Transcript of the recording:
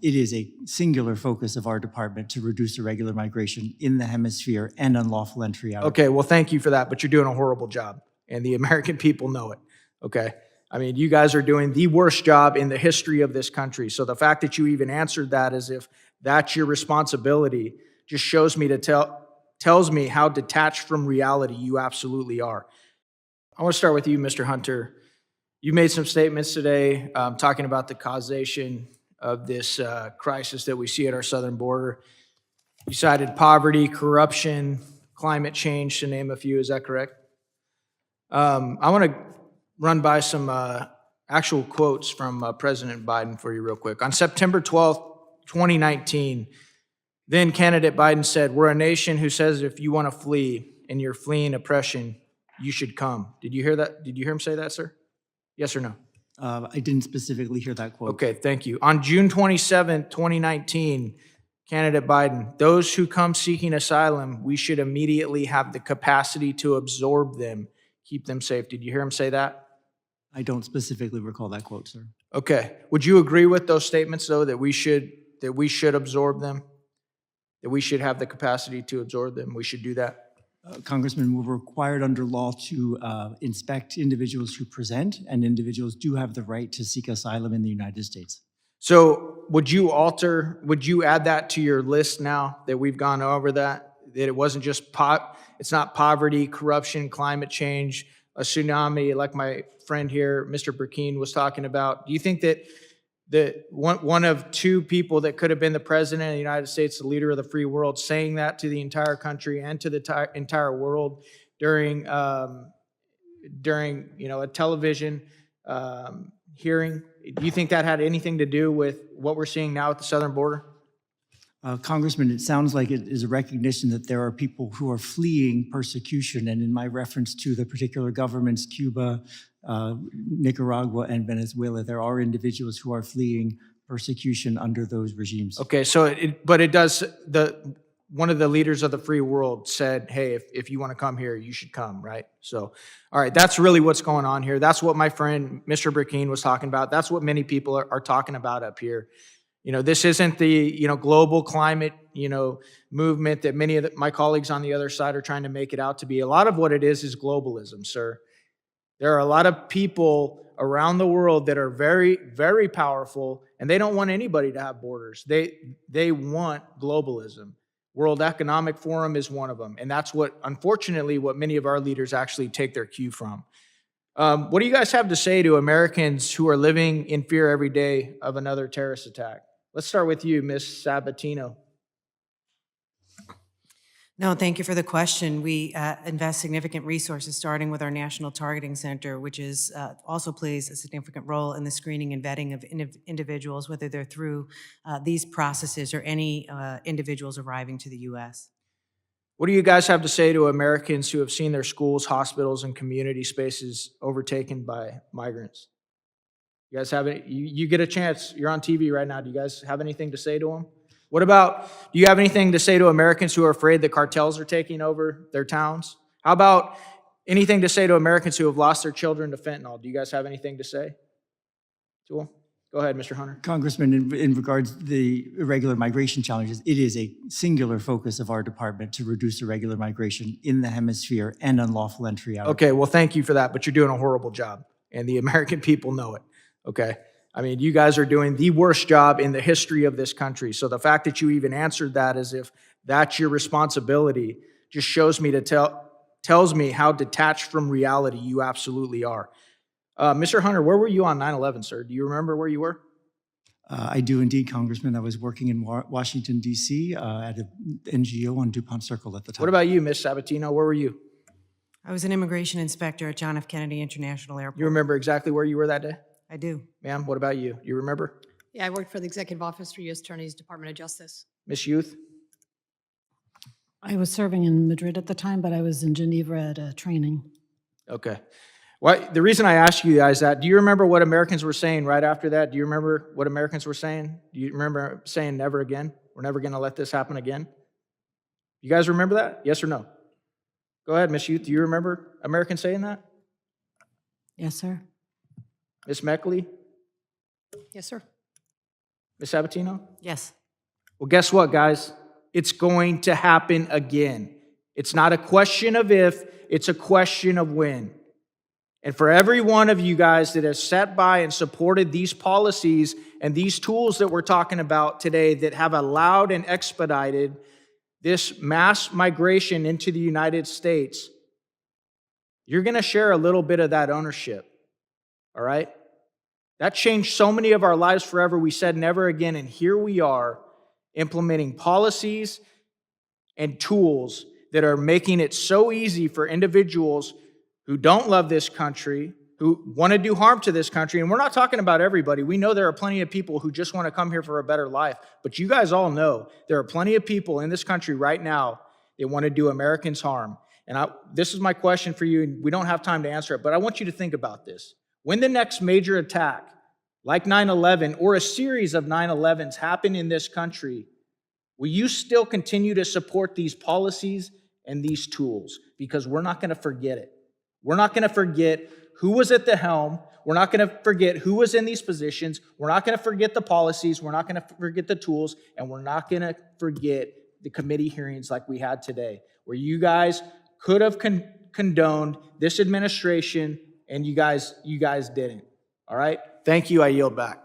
It is a singular focus of our department to reduce irregular migration in the hemisphere and unlawful entry out. Okay, well, thank you for that, but you're doing a horrible job, and the American people know it, okay? I mean, you guys are doing the worst job in the history of this country. So the fact that you even answered that as if that's your responsibility just shows me tells me how detached from reality you absolutely are. I want to start with you, Mr. Hunter. You made some statements today talking about the causation of this crisis that we see at our southern border. You cited poverty, corruption, climate change, to name a few. Is that correct? I want to run by some actual quotes from President Biden for you real quick. On September 12th, 2019, then candidate Biden said, "We're a nation who says if you want to flee and you're fleeing oppression, you should come." Did you hear that? Did you hear him say that, sir? Yes or no? I didn't specifically hear that quote. Okay, thank you. On June 27th, 2019, candidate Biden, "Those who come seeking asylum, we should immediately have the capacity to absorb them, keep them safe." Did you hear him say that? I don't specifically recall that quote, sir. Okay. Would you agree with those statements, though, that we should absorb them? That we should have the capacity to absorb them? We should do that? Congressman, we're required under law to inspect individuals who present, and individuals do have the right to seek asylum in the United States. So would you add that to your list now that we've gone over that it wasn't just it's not poverty, corruption, climate change, a tsunami, like my friend here, Mr. Burkeen, was talking about? Do you think that one of two people that could have been the president of the United States, the leader of the free world, saying that to the entire country and to the entire world during a television hearing, do you think that had anything to do with what we're seeing now at the southern border? Congressman, it sounds like it is a recognition that there are people who are fleeing persecution, and in my reference to the particular governments, Cuba, Nicaragua, and Venezuela, there are individuals who are fleeing persecution under those regimes. Okay, so one of the leaders of the free world said, "Hey, if you want to come here, you should come," right? So, all right, that's really what's going on here. That's what my friend, Mr. Burkeen, was talking about. That's what many people are talking about up here. This isn't the, global climate, movement that many of my colleagues on the other side are trying to make it out to be. A lot of what it is globalism, sir. There are a lot of people around the world that are very, very powerful, and they don't want anybody to have borders. They want globalism. World Economic Forum is one of them, and that's unfortunately, what many of our leaders actually take their cue from. What do you guys have to say to Americans who are living in fear every day of another terrorist attack? Let's start with you, Ms. Sabatino. No, thank you for the question. We invest significant resources, starting with our National Targeting Center, which also plays a significant role in the screening and vetting of individuals, whether they're through these processes or any individuals arriving to the U.S. What do you guys have to say to Americans who have seen their schools, hospitals, and community spaces overtaken by migrants? You guys have any? You get a chance. You're on TV right now. Do you guys have anything to say to them? Do you have anything to say to Americans who are afraid that cartels are taking over their towns? How about anything to say to Americans who have lost their children to fentanyl? Do you guys have anything to say to them? Go ahead, Mr. Hunter. Congressman, in regards to the irregular migration challenges, it is a singular focus of our department to reduce irregular migration in the hemisphere and unlawful entry out. Okay, well, thank you for that, but you're doing a horrible job, and the American people know it, okay? I mean, you guys are doing the worst job in the history of this country. So the fact that you even answered that as if that's your responsibility just shows me tells me how detached from reality you absolutely are. Mr. Hunter, where were you on 9/11, sir? Do you remember where you were? I do indeed, Congressman. I was working in Washington, D.C. At an NGO on DuPont Circle at the time. What about you, Ms. Sabatino? Where were you? I was an immigration inspector at John F. Kennedy International Airport. You remember exactly where you were that day? I do. Ma'am, what about you? You remember? Yeah, I worked for the Executive Office for U.S. Attorney's Department of Justice. Miss Youth? I was serving in Madrid at the time, but I was in Geneva at a training. Okay. Well, the reason I asked you guys that, do you remember what Americans were saying right after that? Do you remember what Americans were saying? Do you remember saying never again? We're never going to let this happen again? You guys remember that? Yes or no? Go ahead, Miss Youth. Do you remember Americans saying that? Yes, sir. Miss Meckley? Yes, sir. Ms. Sabatino? Yes. Well, guess what, guys? It's going to happen again. It's not a question of if, it's a question of when. And for every one of you guys that has sat by and supported these policies and these tools that we're talking about today that have allowed and expedited this mass migration into the United States, you're going to share a little bit of that ownership, all right? That changed so many of our lives forever. We said never again, and here we are implementing policies and tools that are making it so easy for individuals who don't love this country, who want to do harm to this country. And we're not talking about everybody. We know there are plenty of people who just want to come here for a better life. But you guys all know there are plenty of people in this country right now that want to do Americans harm. And this is my question for you, and we don't have time to answer it, but I want you to think about this. When the next major attack, like 9/11 or a series of 9/11s happen in this country, will you still continue to support these policies and these tools? Because we're not going to forget it. We're not going to forget who was at the helm. We're not going to forget who was in these positions. We're not going to forget the policies. We're not going to forget the tools. And we're not going to forget the committee hearings like we had today, where you guys could have condoned this administration and you guys didn't. All right? Thank you. I yield back.